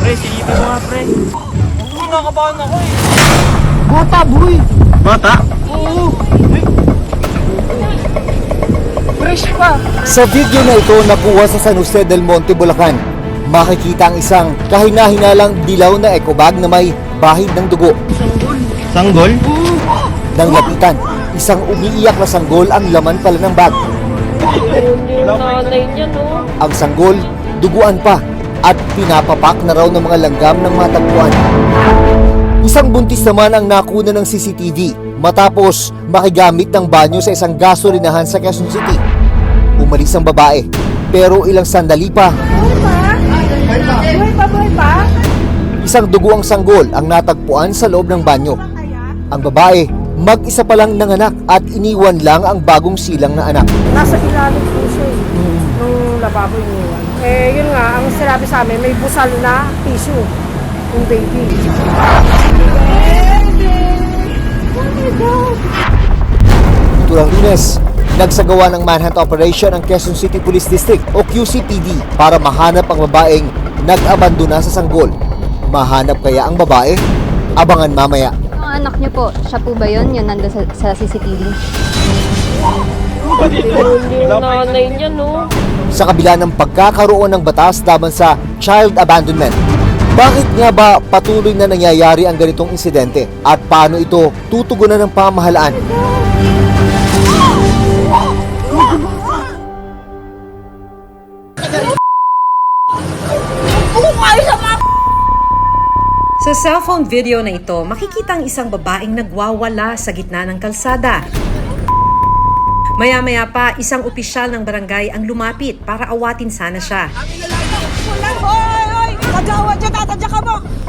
Pre, silipin mo nga, pre. Nakakabahan ako eh. Bata, boy! Bata? Oo! Fresh pa! Sa video na ito nakuha sa San Jose del Monte, Bulacan, makikita ang isang kahina-hinalang dilaw na eco bag na may bahid ng dugo. Sanggol? Nang lapitan, isang umiiyak na sanggol ang laman pala ng bag. Yung nanay niya, no? Ang sanggol, duguan pa at pinapapak na raw ng mga langgam ng matagpuan. Isang buntis naman ang nakuna ng CCTV matapos makigamit ng banyo sa isang gasolinahan sa Quezon City. Umalis ang babae, pero ilang sandali pa, Buhay pa? isang duguang sanggol ang natagpuan sa loob ng banyo. Ang babae, mag-isa pa lang nanganak at iniwan lang ang bagong silang na anak. Nasa ilalim po siya eh. Nung lababo iniwan. Eh, yun nga, ang sinabi sa amin, may busal na tissue. Yung baby. Ito lang Lunes, nagsagawa ng manhunt operation ang Quezon City Police District o QCPD para mahanap ang babaeng nag-abandona sa sanggol. Mahanap kaya ang babae? Abangan mamaya. Ang anak niyo po, siya po ba yun? Yun nandun sa CCTV? Yung nanay niya, no? Sa kabila ng pagkakaroon ng batas laban sa child abandonment, bakit nga ba patuloy na nangyayari ang ganitong insidente at paano ito tutugunan ng pamahalaan? Sa cellphone video na ito, makikita ang isang babaeng nagwawala sa gitna ng kalsada. Maya-maya pa, isang opisyal ng barangay ang lumapit para awatin sana siya.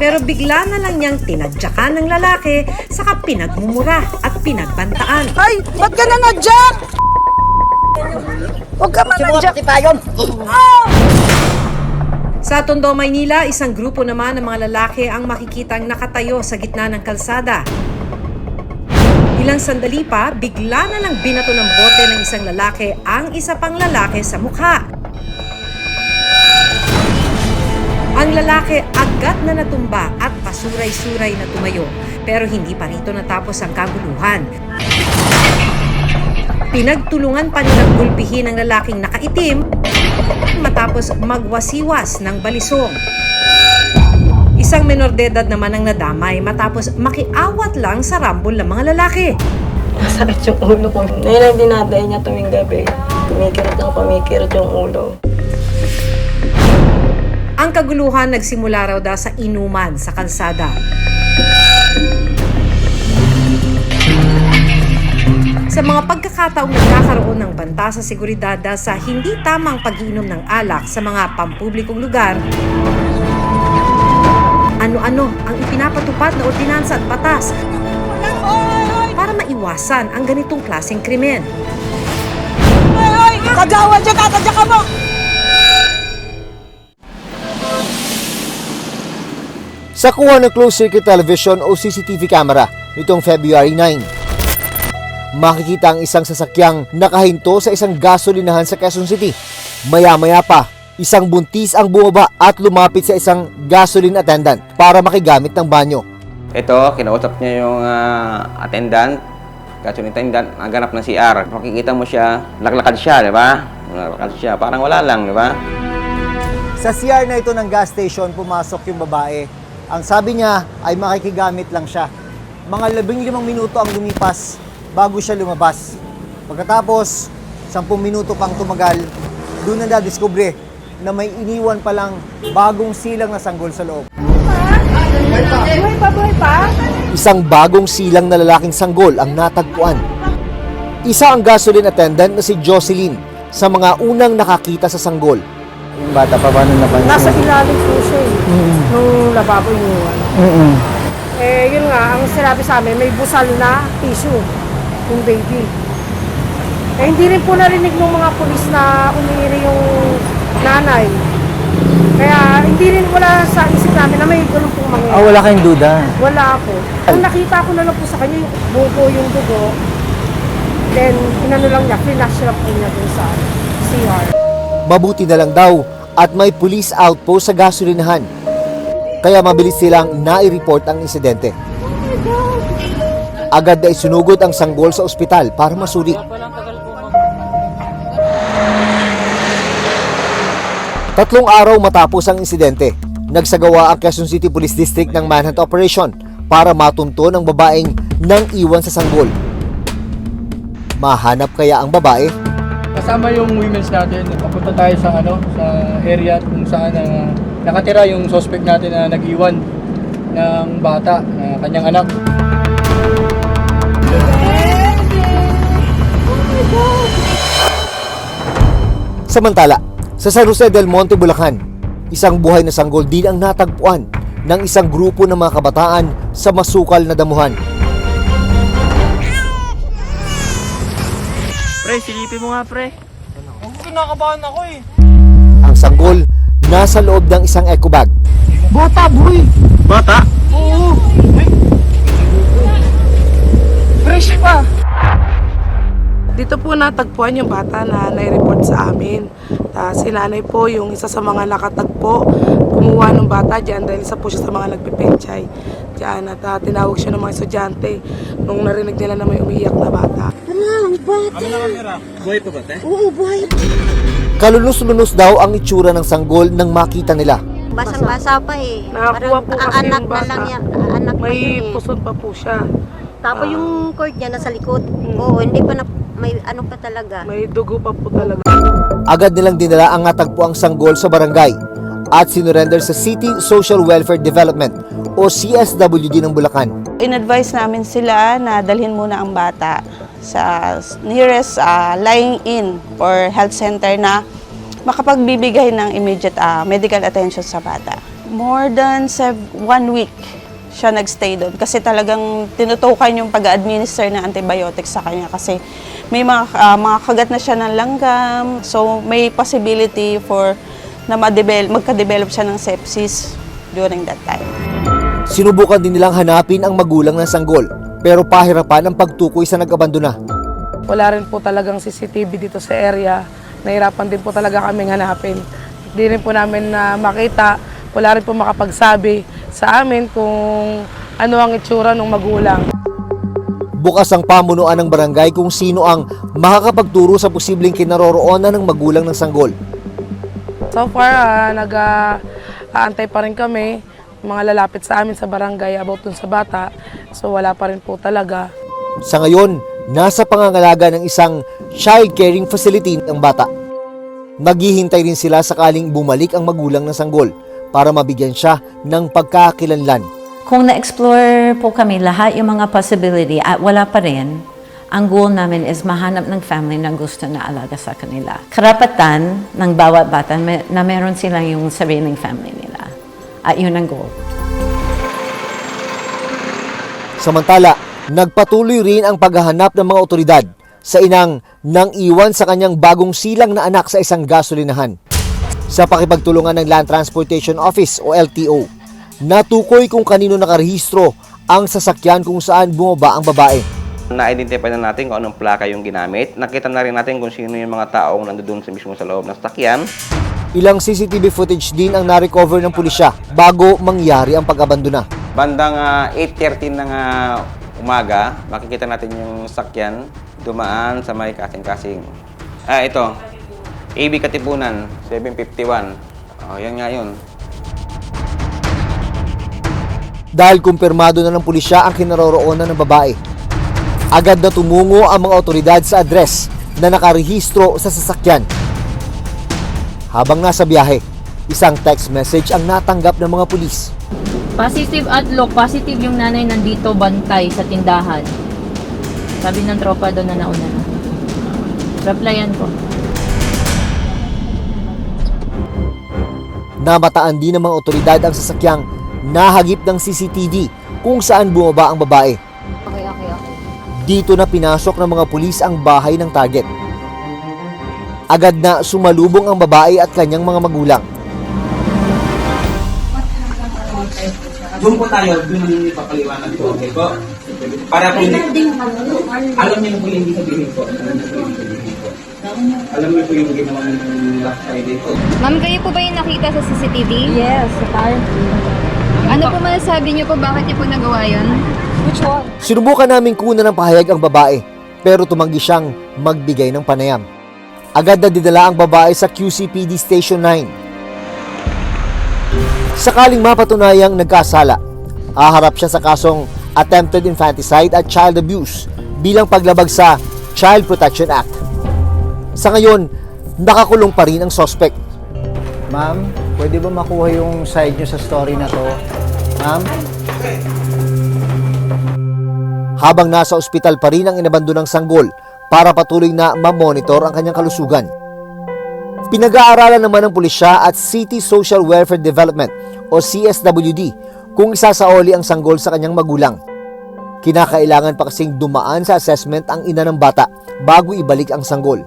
Pero bigla na lang niyang tinadyakan ng lalaki, saka pinagmumura at pinagbantaan. Ay! Ba't ka nanadyak? Huwag ka manadyak! Sa Tondo, Maynila, isang grupo naman ng mga lalaki ang makikitang nakatayo sa gitna ng kalsada. Ilang sandali pa, bigla na lang binato ng bote ng isang lalaki ang isa pang lalaki sa mukha. Ang lalaki agad na natumba at pasuray-suray na tumayo, pero hindi pa rito natapos ang kaguluhan. Pinagtulungan pa nilang gulpihin ang lalaking nakaitim matapos magwasiwas ng balisong. Isang menor de edad naman ang nadamay matapos makiawat lang sa rambol ng mga lalaki. Masakit yung ulo ko. Ngayon ang dinatay niya tuwing gabi. Pumikirot yung ulo. Ang kaguluhan nagsimula raw daw sa inuman sa kalsada. Sa mga pagkakataong nagkakaroon ng banta sa seguridad dahil sa hindi tamang pag-iinom ng alak sa mga pampublikong lugar, ano-ano ang ipinapatupad na ordinansa at batas para maiwasan ang ganitong klaseng krimen. Kagawa dyan! Tatadyak ka mo! Sa kuha ng closed-circuit television o CCTV camera nitong February 9, makikita ang isang sasakyang nakahinto sa isang gasolinahan sa Quezon City. Maya-maya pa, isang buntis ang bumaba at lumapit sa isang gasoline attendant para makigamit ng banyo. Ito, kinausap niya yung attendant, gasoline attendant, naganap ng CR. Makikita mo siya, naglakad siya, di ba? Naglakad siya, parang wala lang, di ba? Sa CR na ito ng gas station, pumasok yung babae. Ang sabi niya ay makikigamit lang siya. Mga 15 minuto ang lumipas bago siya lumabas. Pagkatapos, 10 minuto pang tumagal, doon na nadiskubre na may iniwan palang bagong silang na sanggol sa loob. Buhay pa? Isang bagong silang na lalaking sanggol ang natagpuan. Isa ang gasoline attendant na si Jocelyn sa mga unang nakakita sa sanggol. Yung bata pa ba nung napansin? Nasa ilalim po siya eh. Nung lababo iniwan. Eh, yun nga, ang sinabi sa amin, may busal na tissue. Yung baby. Eh, hindi rin po narinig ng mga pulis na umiiri yung nanay. Kaya hindi rin wala sa isip namin na may ganun pong mangyayari. Wala kayong duda. Wala po. Ang nakita ko na lang po sa kanya yung buko yung dugo. Then, inano lang niya, flash lang po niya dun sa CR. Mabuti na lang daw at may police outpost sa gasolinahan. kaya mabilis silang nai-report ang insidente. Agad na isunugod ang sanggol sa ospital para masuri. Tatlong araw matapos ang insidente, nagsagawa ang Quezon City Police District ng manhunt operation para matunton ang babaeng nang iwan sa sanggol. Mahanap kaya ang babae? Kasama yung women's natin, papunta tayo sa sa area kung saan nakatira yung suspect natin na nag-iwan ng bata, kanyang anak. Samantala, sa San Jose del Monte, Bulacan, isang buhay na sanggol din ang natagpuan ng isang grupo ng mga kabataan sa masukal na damuhan. Pre, silipin mo nga, pre. Kinakabahan ako eh. Ang sanggol nasa loob ng isang eco bag. Bata, boy! Bata? Oo! Fresh pa! Dito po natagpuan yung bata na nai-report sa amin. Si nanay po, yung isa sa mga nakatagpo, kumuha ng bata dyan dahil isa po siya sa mga nagpipenchay dyan. At tinawag siya ng mga estudyante nung narinig nila na may umiiyak na bata. Buhay pa ba, te? Kalunos-lunos daw ang itsura ng sanggol nang makita nila. Basang-basa pa eh. Nakakuha po kasi anak yung na bata. lang yan. Anak na May yun eh. pusod pa po siya. Tapos yung cord niya nasa likod. Oo, hindi pa na, may ano pa talaga. May dugo pa po talaga. Agad nilang dinala ang natagpuang sanggol sa barangay at sinurrender sa City Social Welfare Development o CSWD ng Bulacan. In-advise namin sila na dalhin muna ang bata sa nearest lying-in or health center na makapagbibigay ng immediate medical attention sa bata. More than 1 week siya nagstay doon kasi talagang tinutukan yung pag-administer ng antibiotics sa kanya kasi may mga kagat na siya ng langgam, so may possibility for na magka-develop siya ng sepsis during that time. Sinubukan din nilang hanapin ang magulang ng sanggol pero pahirapan ang pagtukoy sa nag-abandona. Wala rin po talagang CCTV dito sa area. Nahirapan din po talaga kaming hanapin. Hindi rin po namin makita, wala rin po makapagsabi sa amin kung ano ang itsura ng magulang. Bukas ang pamunuan ng barangay kung sino ang makakapagturo sa posibleng kinaroroonan ng magulang ng sanggol. So far, nag-aantay pa rin kami, mga lalapit sa amin sa barangay about dun sa bata. So wala pa rin po talaga. Sa ngayon, nasa pangangalaga ng isang child caring facility ang bata. Naghihintay rin sila sakaling bumalik ang magulang ng sanggol para mabigyan siya ng pagkakakilanlan. Kung na-explore po kami lahat yung mga possibility at wala pa rin, ang goal namin is mahanap ng family na gusto na alaga sa kanila. Karapatan ng bawat bata na meron silang yung sariling family nila. At yun ang goal. Samantala, nagpatuloy rin ang paghahanap ng mga otoridad sa inang nang iwan sa kanyang bagong silang na anak sa isang gasolinahan. Sa pakipagtulungan ng Land Transportation Office o LTO, natukoy kung kanino nakarehistro ang sasakyan kung saan bumaba ang babae. Na-identify na natin kung anong plaka yung ginamit. Nakita na rin natin kung sino yung mga taong nandoon sa mismo sa loob ng sasakyan. Ilang CCTV footage din ang na-recover ng pulisya bago mangyari ang pag-abandona. Bandang 8:13 ng umaga, makikita natin yung sasakyan dumaan sa may kasing-kasing. Ito. AB Katipunan, 751. Yan nga yun. Dahil kumpirmado na ng pulisya ang kinaroroonan ng babae, agad na tumungo ang mga otoridad sa address na nakarehistro sa sasakyan. Habang nasa biyahe, isang text message ang natanggap ng mga pulis. Positive outlook, positive yung nanay nandito bantay sa tindahan. Sabi ng tropa doon na nauna na. Replyan ko. Namataan din ng mga otoridad ang sasakyang nahagip ng CCTV kung saan bumaba ang babae. Okay. Dito na pinasok ng mga pulis ang bahay ng target. Agad na sumalubong ang babae at kanyang mga magulang. Doon po tayo, doon ang ipapaliwanag po. Okay po? Para po, alam niyo po yung hindi sabihin po. Alam niyo po yung ginawa ng Black Friday po. Ma'am, kayo po ba yung nakita sa CCTV? Yes, apparently. Ano po masasabi niyo po bakit niyo po nagawa yun? Which one? Sinubukan namin kunan ng pahayag ang babae, pero tumanggi siyang magbigay ng panayam. Agad na dinala ang babae sa QCPD Station 9. Sakaling mapatunayang nagkasala, haharap siya sa kasong attempted infanticide at child abuse bilang paglabag sa Child Protection Act. Sa ngayon, nakakulong pa rin ang suspect. Ma'am, pwede ba makuha yung side nyo sa story na to? Ma'am? Habang nasa ospital pa rin ang inabandonang sanggol para patuloy na ma-monitor ang kanyang kalusugan. Pinag-aaralan naman ng pulisya at City Social Welfare Development o CSWD kung isasaoli ang sanggol sa kanyang magulang. Kinakailangan pa kasing dumaan sa assessment ang ina ng bata bago ibalik ang sanggol.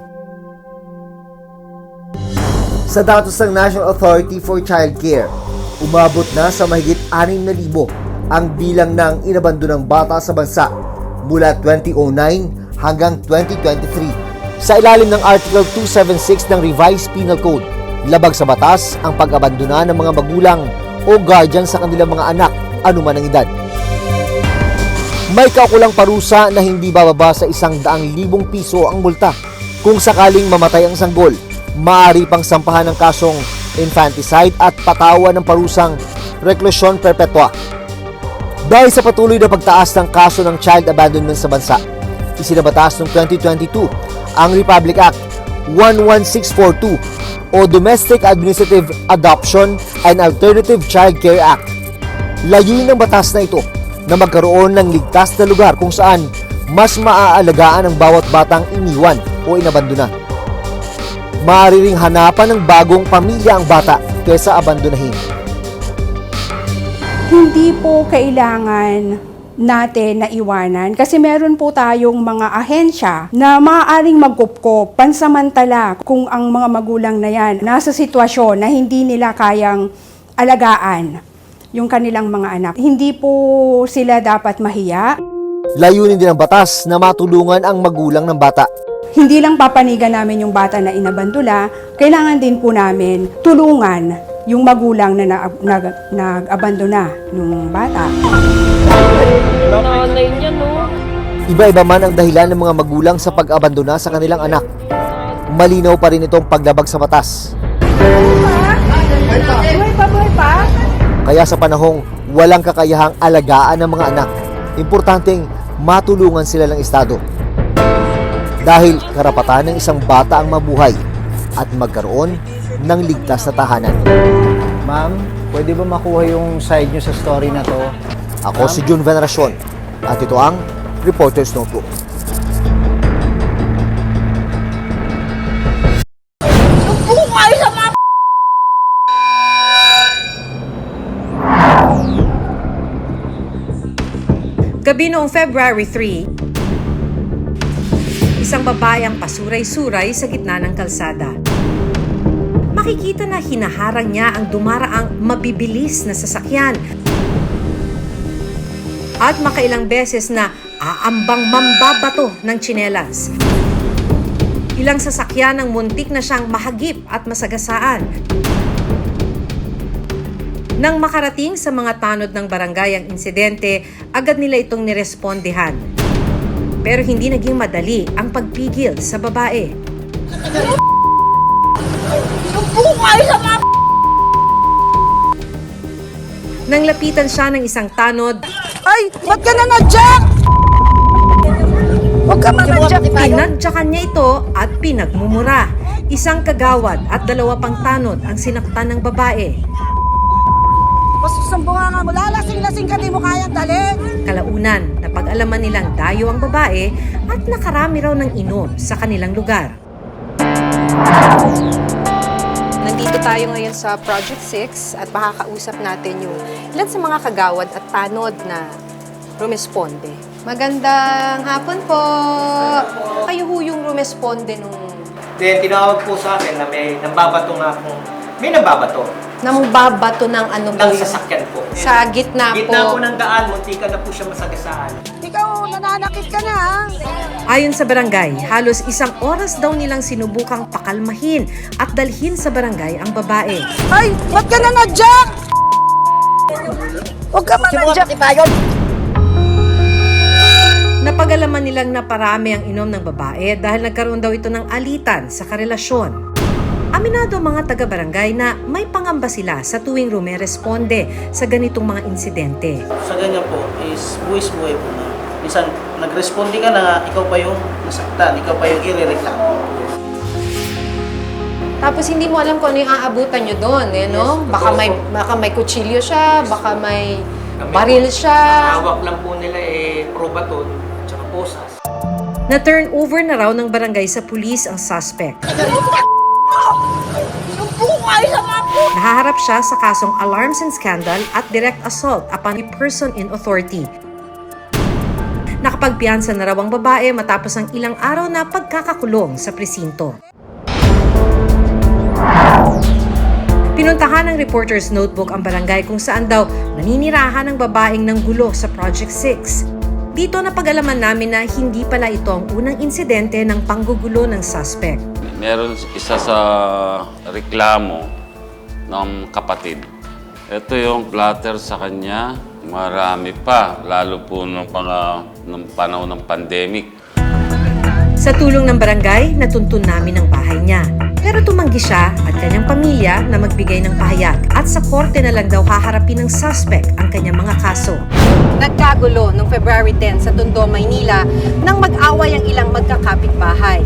Sa datos ng National Authority for Child Care, umabot na sa mahigit 6,000 ang bilang ng inabandonang bata sa bansa mula 2009 hanggang 2023. Sa ilalim ng Article 276 ng Revised Penal Code, labag sa batas ang pag-abandona ng mga magulang o guardian sa kanilang mga anak, anuman ang edad. May kaukulang parusa na hindi bababa sa 100,000 piso ang multa. Kung sakaling mamatay ang sanggol, maaari pang sampahan ng kasong infanticide at patawan ng parusang reklusyon perpetua. Dahil sa patuloy na pagtaas ng kaso ng child abandonment sa bansa, isinabatas noong 2022 ang Republic Act 11642 o Domestic Administrative Adoption and Alternative Child Care Act. Layunin ng batas na ito na magkaroon ng ligtas na lugar kung saan mas maaalagaan ang bawat batang iniwan o inabandona. Maaari ring hanapan ng bagong pamilya ang bata kaysa abandonahin. Hindi po kailangan natin na iwanan kasi meron po tayong mga ahensya na maaaring magkupkop pansamantala kung ang mga magulang na yan nasa sitwasyon na hindi nila kayang alagaan yung kanilang mga anak. Hindi po sila dapat mahiya. Layunin din ng batas na matulungan ang magulang ng bata. Hindi lang papanigan namin yung bata na inabandula, kailangan din po namin tulungan yung magulang na nag-abandona ng bata. Nanay niya, no? Iba-iba man ang dahilan ng mga magulang sa pag-abandona sa kanilang anak. Malinaw pa rin itong paglabag sa batas. Buhay pa? Kaya sa panahong walang kakayahang alagaan ng mga anak, importanteng matulungan sila ng Estado. Dahil karapatan ng isang bata ang mabuhay at magkaroon ng ligtas na tahanan. Ma'am, pwede ba makuha yung side nyo sa story na to? Ako si Jun Veneracion at ito ang Reporter's Notebook. Gabi noong February 3, isang babae ang pasuray-suray sa gitna ng kalsada. Makikita na hinaharang niya ang dumaraang mabibilis na sasakyan at makailang beses na aambang mambabato ng tsinelas. Ilang sasakyan ang muntik na siyang mahagip at masagasaan. Nang makarating sa mga tanod ng barangay ang insidente, agad nila itong nirespondehan. Pero hindi naging madali ang pagpigil sa babae. Nang lapitan siya ng isang tanod, Ay! Ba't ka na na-jack? Huwag ka ma-jack. pinadyakan niya ito at pinagmumura. Isang kagawad at 2 pang tanod ang sinaktan ng babae. Masusumbungan nga mo, lalasing-lasing ka, di mo kayang dali. Kalaunan, napag-alaman nilang dayo ang babae at nakarami raw ng inom sa kanilang lugar. Nandito tayo ngayon sa Project 6 at makakausap natin yung ilan sa mga kagawad at tanod na rumesponde. Magandang hapon po! Kayo ho yung rumesponde nung... Then, tinawag po sa akin na may nambabato nga po. May nambabato. Nambabato ng ano po Ng yun? sasakyan po. Sa gitna po. Gitna po ng daan, muntika na po siya masagasaan. Ikaw, nananakit ka na, ha? Ayon sa barangay, halos 1 oras daw nilang sinubukang pakalmahin at dalhin sa barangay ang babae. Ay! Ba't ka na na-jack? Huwag ka manadya. Napag-alaman nilang naparami ang inom ng babae dahil nagkaroon daw ito ng alitan sa karelasyon. Aminado ang mga taga-barangay na may pangamba sila sa tuwing rumeresponde sa ganitong mga insidente. Sa ganyan po is buwis-buhay po na. Minsan, nag-responde ka na nga, ikaw pa yung nasaktan, ikaw pa yung irereklamo. Tapos hindi mo alam kung ano yung aabutan nyo doon, eh, no? Baka may kutsilyo siya, baka may baril siya. Hawak lang po nila probaton at saka posas. Na-turn over na raw ng barangay sa pulis ang suspect. Nahaharap siya sa kasong alarms and scandal at direct assault upon a person in authority. Nakapagpiyansa na raw ang babae matapos ang ilang araw na pagkakakulong sa presinto. Pinuntahan ng Reporter's Notebook ang barangay kung saan daw naninirahan ng babaeng ng gulo sa Project 6. Dito napag-alaman namin na hindi pala ito ang unang insidente ng panggugulo ng suspect. Meron isa sa reklamo ng kapatid. Ito yung platter sa kanya. Marami pa, lalo po nung panahon ng pandemic. Sa tulong ng barangay, natuntun namin ang bahay niya. Pero tumanggi siya at kanyang pamilya na magbigay ng pahayag at sa korte na lang daw haharapin ng suspect ang kanyang mga kaso. Nagkagulo noong February 10 sa Tondo, Maynila nang mag-away ang ilang magkakapitbahay.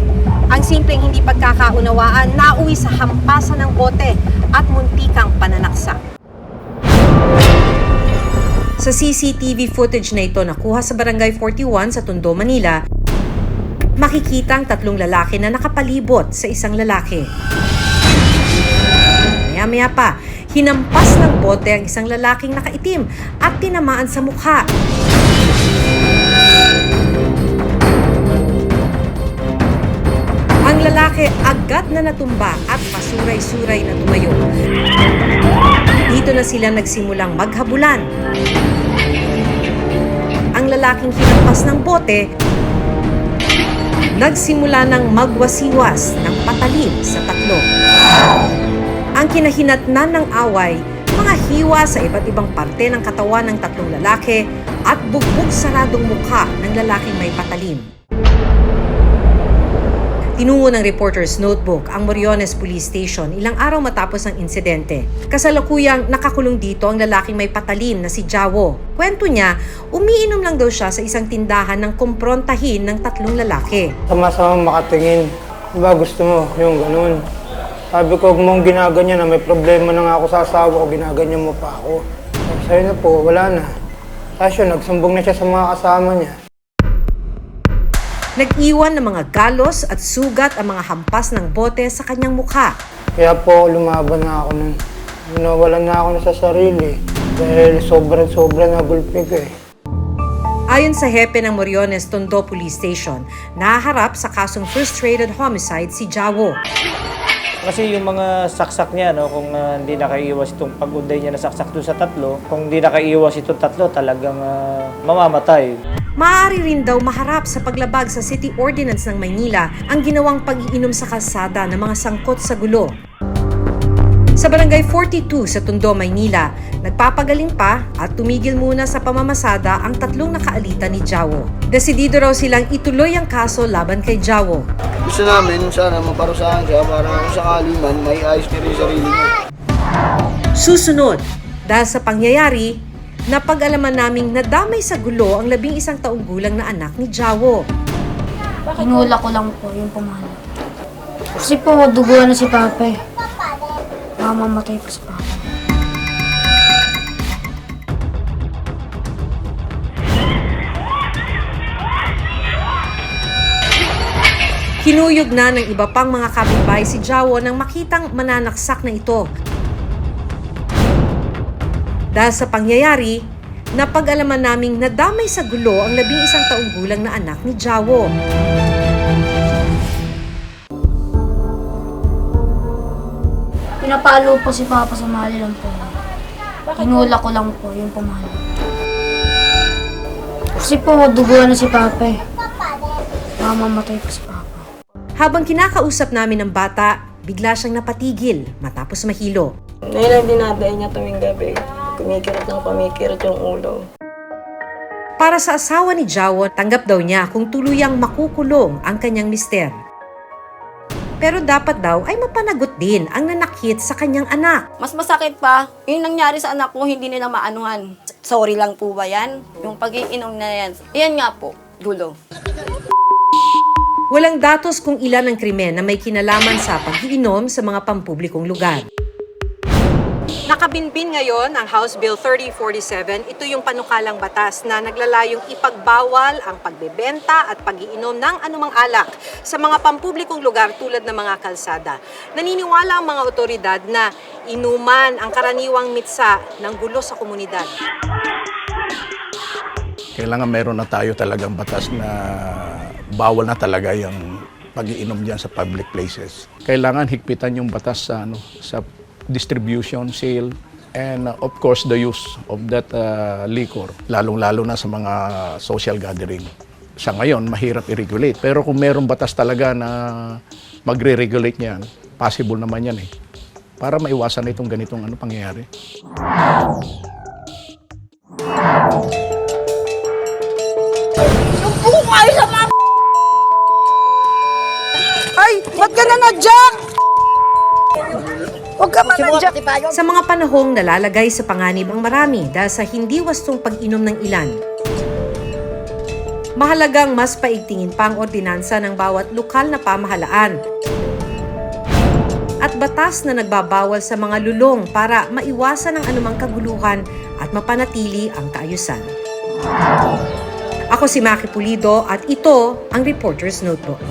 Ang simpleng hindi pagkakaunawaan nauwi sa hampasan ng bote at muntikang pananaksak. Sa CCTV footage na ito nakuha sa Barangay 41 sa Tondo, Manila, makikita ang tatlong lalaki na nakapalibot sa isang lalaki. Maya-maya pa, hinampas ng bote ang isang lalaking nakaitim at tinamaan sa mukha. Ang lalaki agad na natumba at pasuray-suray na tumayo. Dito na sila nagsimulang maghabulan. Ang lalaking hinampas ng bote nagsimula ng magwasiwas ng patalim sa tatlo. Ang kinahinatnan ng away, mga hiwa sa iba't ibang parte ng katawan ng tatlong lalaki at bugbog saradong mukha ng lalaking may patalim. Tinungo ng Reporter's Notebook ang Moriones Police Station ilang araw matapos ang insidente. Kasalukuyang nakakulong dito ang lalaking may patalim na si Jawo. Kwento niya, umiinom lang daw siya sa isang tindahan nang kumprontahin ng tatlong lalaki. Sama-sama makatingin. Diba gusto mo yung ganun? Sabi ko, huwag mong ginaganyan na may problema na nga ako sa asawa ko, ginaganyan mo pa ako. Sa'yo na po, wala na. Tapos yun, nagsumbong na siya sa mga kasama niya. Nag-iwan ng mga galos at sugat ang mga hampas ng bote sa kanyang mukha. Kaya po lumaban na ako nun. Nawalan na ako sa sarili dahil sobrang nagulpi ko eh. Ayon sa hepe ng Moriones Tondo Police Station, nahaharap sa kasong frustrated homicide si Jawo. Kasi yung mga saksak niya, no, kung hindi nakaiwas itong pag-unday niya na saksak doon sa tatlo, kung hindi nakaiwas itong tatlo, talagang mamamatay. Maaari rin daw maharap sa paglabag sa City Ordinance ng Maynila ang ginawang pag-iinom sa kalsada ng mga sangkot sa gulo. Sa Barangay 42 sa Tondo, Maynila, nagpapagaling pa at tumigil muna sa pamamasada ang tatlong nakaalitan ni Jawo. Desidido raw silang ituloy ang kaso laban kay Jawo. Gusto namin sana maparusahan siya para kung sakali man may ayos niya rin sarili niya. Susunod, dahil sa pangyayari, napag-alaman naming nadamay sa gulo ang 11 taong gulang na anak ni Jawo. Hinula ko lang po yung pamana. Kasi po duguan na si Papa eh. Mamamatay po si Papa. Kinuyog na ng iba pang mga kapitbahay si Jawo nang makitang mananaksak na ito. Dahil sa pangyayari, napag-alaman naming nadamay sa gulo ang 11 taong gulang na anak ni Jawo. Pinapalo po si Papa sa mali lang po. Hinula ko lang po yung pamana. Kasi po duguan na si Papa eh. Mamamatay po si Papa. Habang kinakausap namin ng bata, bigla siyang napatigil matapos mahilo. Ngayon lang dinadayan niya tuwing gabi. Kumikirot yung ulo. Para sa asawa ni Jawo, tanggap daw niya kung tuluyang makukulong ang kanyang mister. Pero dapat daw ay mapanagot din ang nanakit sa kanyang anak. Mas masakit pa, yung nangyari sa anak ko, hindi nila maanuhan. Sorry lang po ba yan? Yung pag-iinom na yan. Yan nga po, gulo. Walang datos kung ilan ang krimen na may kinalaman sa pag-iinom sa mga pampublikong lugar. Nakabinbin ngayon ang House Bill 3047. Ito yung panukalang batas na naglalayong ipagbawal ang pagbebenta at pag-iinom ng anumang alak sa mga pampublikong lugar tulad ng mga kalsada. Naniniwala ang mga otoridad na inuman ang karaniwang mitsa ng gulo sa komunidad. Kailangan meron na tayo talagang batas na bawal na talaga yung pag-iinom diyan sa public places. Kailangan higpitan yung batas sa sa distribution, sale, and of course the use of that liquor, lalong-lalo na sa mga social gathering. Sa ngayon, mahirap i-regulate. Pero kung merong batas talaga na magre-regulate niyan, possible naman yan para maiwasan na itong ganitong pangyayari. Bukay sa mga Ay! Ba't ka na nadyak? Huwag ka manadyak. Sa mga panahong nalalagay sa panganib ang marami dahil sa hindi wastong pag-inom ng ilan, mahalagang mas paigtingin pa ang ordinansa ng bawat lokal na pamahalaan at batas na nagbabawal sa mga lulong para maiwasan ang anumang kaguluhan at mapanatili ang kaayusan. Ako si Maki Pulido at ito ang Reporter's Notebook.